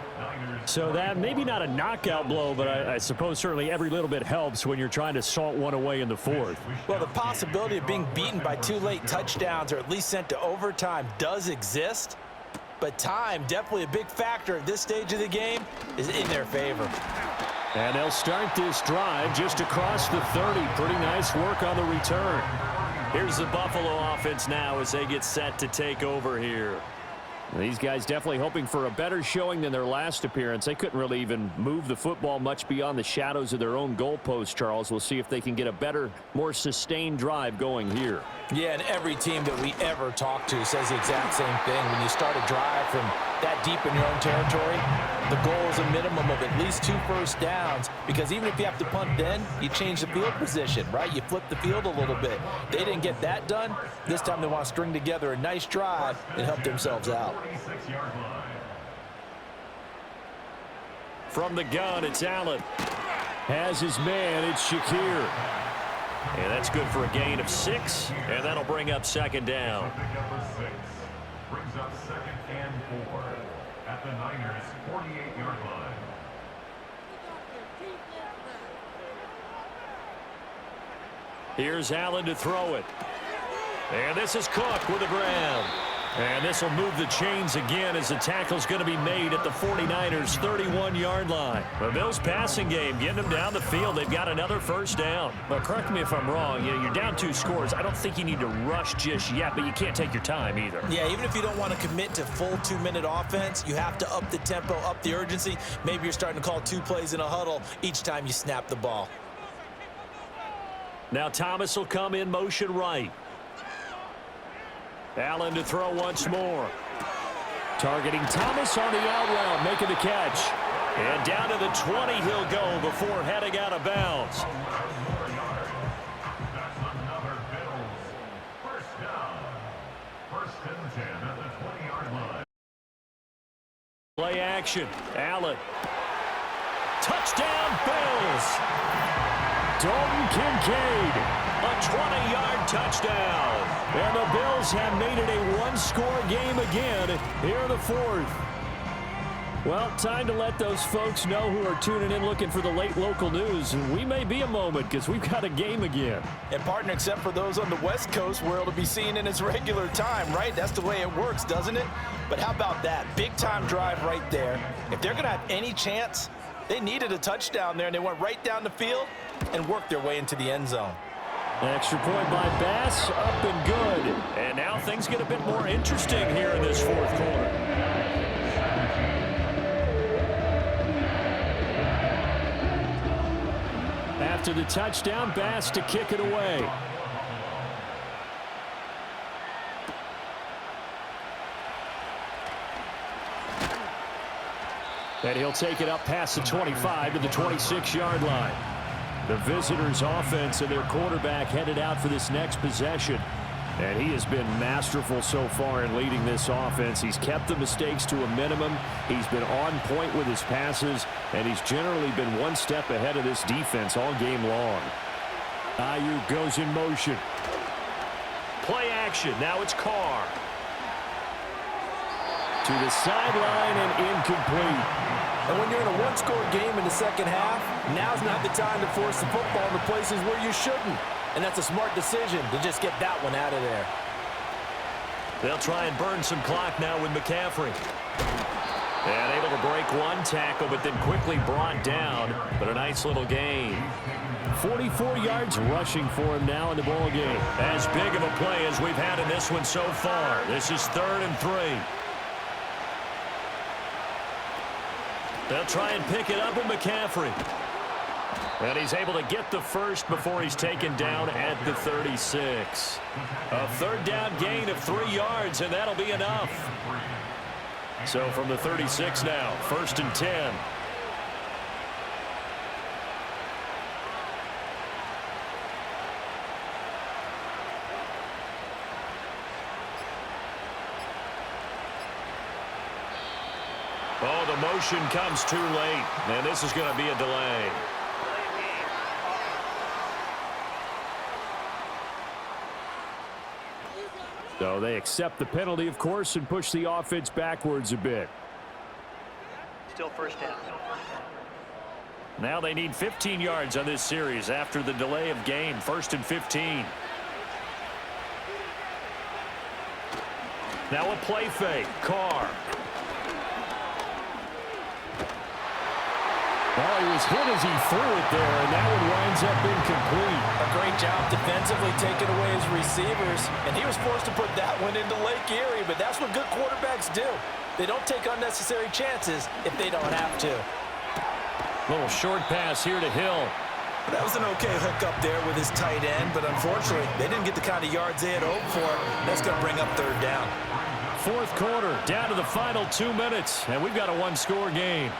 So that maybe not a knockout blow, but I suppose certainly every little bit helps when you're trying to salt one away in the 4th. Well, the possibility of being beaten by 2 late touchdowns or at least sent to overtime does exist, but time, definitely a big factor at this stage of the game, is in their favor. And they'll start this drive just across the 30. Pretty nice work on the return. Here's the Buffalo offense now as they get set to take over here. These guys definitely hoping for a better showing than their last appearance. They couldn't really even move the football much beyond the shadows of their own goalpost, Charles. We'll see if they can get a better, more sustained drive going here. Yeah, and every team that we ever talk to says the exact same thing. When you start a drive from that deep in your own territory, the goal is a minimum of at least 2 first downs, because even if you have to punt then, you change the field position, right? You flip the field a little bit. They didn't get that done. This time they want to string together a nice drive and help themselves out. From the gun, it's Allen. Has his man, it's Shakir. And that's good for a gain of 6, and that'll bring up second down. Brings up 2nd and 4 at the Niners' 48-yard line. Here's Allen to throw it. And this is Cook with the ground. And this will move the chains again as the tackle's going to be made at the 49ers' 31-yard line. The Bills' passing game, getting them down the field. They've got another first down. But correct me if I'm wrong. You know, you're down 2 scores. I don't think you need to rush just yet, but you can't take your time either. Yeah, even if you don't want to commit to full 2-minute offense, you have to up the tempo, up the urgency. Maybe you're starting to call 2 plays in a huddle each time you snap the ball. Now Thomas will come in motion right. Allen to throw once more. Targeting Thomas on the out route, making the catch. And down to the 20 he'll go before heading out of bounds. That's another Bills first down. 1st and 10 at the 20-yard line. Play action. Allen. Touchdown Bills. Dalton Kincaid. A 20-yard touchdown. And the Bills have made it a 1-score game again here in the 4th. Well, time to let those folks know who are tuning in looking for the late local news. And we may be a moment because we've got a game again. And partner, except for those on the West Coast where it'll be seen in its regular time, right? That's the way it works, doesn't it? But how about that? Big-time drive right there. If they're going to have any chance, they needed a touchdown there, and they went right down the field and worked their way into the end zone. Extra point by Bass, up and good. And now things get a bit more interesting here in this 4th quarter. After the touchdown, Bass to kick it away. And he'll take it up past the 25 to the 26-yard line. The visitors' offense and their quarterback headed out for this next possession. And he has been masterful so far in leading this offense. He's kept the mistakes to a minimum. He's been on point with his passes. And he's generally been one step ahead of this defense all game long. Ayuk goes in motion. Play action. Now it's Carr. To the sideline and incomplete. And when you're in a 1-score game in the second half, now's not the time to force the football into places where you shouldn't. And that's a smart decision to just get that one out of there. They'll try and burn some clock now with McCaffrey. And able to break one tackle, but then quickly brought down. But a nice little gain. 44 yards rushing for him now in the ball game. As big of a play as we've had in this one so far. This is 3rd and 3. They'll try and pick it up with McCaffrey. And he's able to get the first before he's taken down at the 36. A 3rd down gain of 3 yards, and that'll be enough. So from the 36 now, 1st and 10. Oh, the motion comes too late. And this is going to be a delay. So they accept the penalty, of course, and push the offense backwards a bit. Still first down. Now they need 15 yards on this series after the delay of game. 1st and 15. Now a play fake. Carr. Oh, he was hit as he threw it there, and that one winds up incomplete. A great job defensively taking away his receivers, and he was forced to put that one into Lake Erie, but that's what good quarterbacks do. They don't take unnecessary chances if they don't have to. Little short pass here to Hill. That was an okay hook up there with his tight end, but unfortunately, they didn't get the kind of yards they had hoped for. That's going to bring up 3rd down. fourth quarter, down to the final 2 minutes, and we've got a one-score game.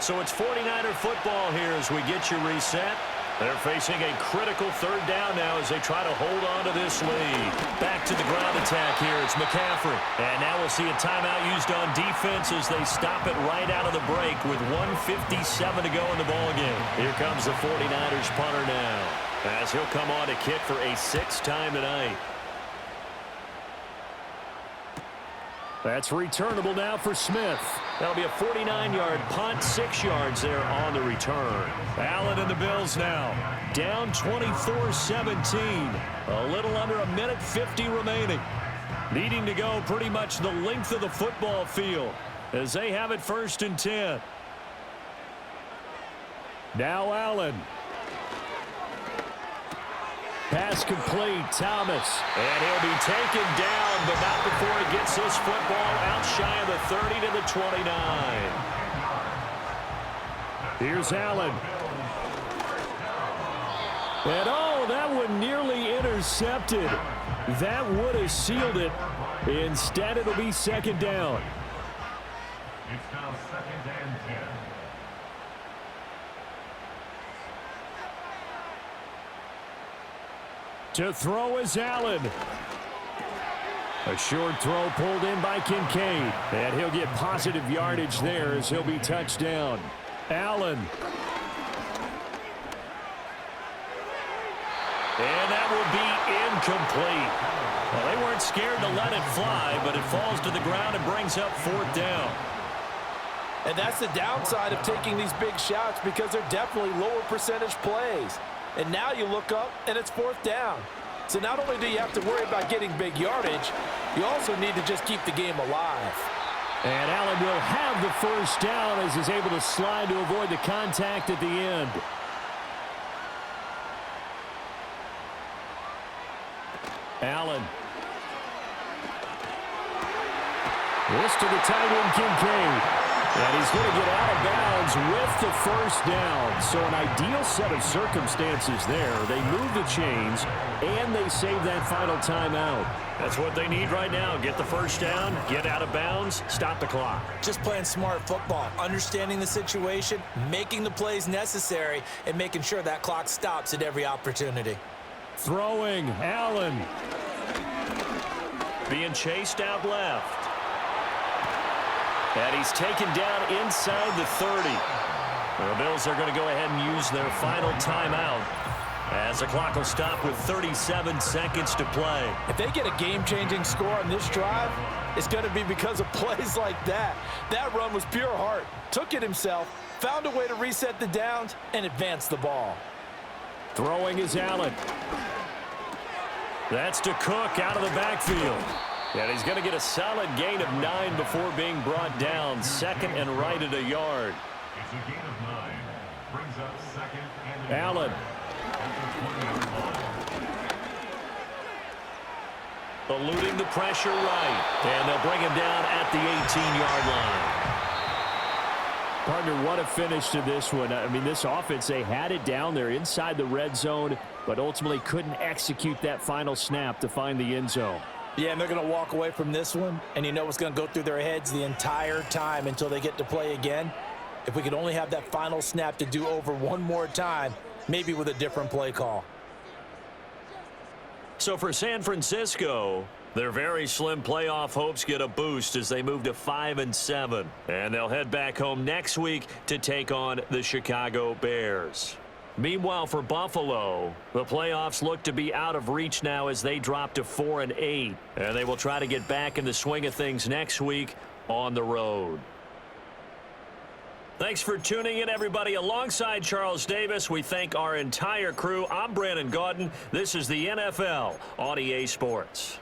So it's 49er football here as we get you reset. They're facing a critical third down now as they try to hold on to this lead. Back to the ground attack here. It's McCaffrey. And now we'll see a timeout used on defense as they stop it right out of the break with 1:57 to go in the ballgame. Here comes the 49ers punter now as he'll come on to kick for a sixth time tonight. That's returnable now for Smith. That'll be a 49-yard punt, 6 yards there on the return. Allen and the Bills now. Down 24-17. A little under a minute 50 remaining. Needing to go pretty much the length of the football field as they have it 1st and 10. Now Allen. Pass complete, Thomas. And he'll be taken down, but not before he gets this football out shy of the 30 to the 29. Here's Allen. And oh, that one nearly intercepted. That would have sealed it. Instead, it'll be 2nd down. It's now 2nd and 10. To throw is Allen. A short throw pulled in by Kincaid. And he'll get positive yardage there as he'll be touched down. Allen. And that will be incomplete. Well, they weren't scared to let it fly, but it falls to the ground and brings up 4th down. And that's the downside of taking these big shots because they're definitely lower percentage plays. And now you look up, and it's 4th down. So not only do you have to worry about getting big yardage, you also need to just keep the game alive. And Allen will have the 1st down as he's able to slide to avoid the contact at the end. Allen. This to the tight end, Kincaid. And he's going to get out of bounds with the 1st down. So an ideal set of circumstances there. They move the chains, and they save that final timeout. That's what they need right now. Get the 1st down, get out of bounds, stop the clock. Just playing smart football, understanding the situation, making the plays necessary, and making sure that clock stops at every opportunity. Throwing, Allen. Being chased out left. And he's taken down inside the 30. The Bills are going to go ahead and use their final timeout as the clock will stop with 37 seconds to play. If they get a game-changing score on this drive, it's going to be because of plays like that. That run was pure heart. Took it himself, found a way to reset the downs, and advance the ball. Throwing is Allen. That's to Cook out of the backfield. And he's going to get a solid gain of 9 before being brought down. 2nd and right at a yard. It's a gain of 9. Brings up 2nd and Allen. Eluding the pressure right. And they'll bring him down at the 18-yard line. Partner, what a finish to this one. I mean, this offense, they had it down there inside the red zone, but ultimately couldn't execute that final snap to find the end zone. Yeah, and they're going to walk away from this one, and you know what's going to go through their heads the entire time until they get to play again. If we could only have that final snap to do over one more time, maybe with a different play call. So for San Francisco, their very slim playoff hopes get a boost as they move to 5-7. And they'll head back home next week to take on the Chicago Bears. Meanwhile, for Buffalo, the playoffs look to be out of reach now as they drop to 4-8. And they will try to get back in the swing of things next week on the road. Thanks for tuning in, everybody. Alongside Charles Davis, we thank our entire crew. I'm Brandon Gaudin. This is the NFL on EA Sports.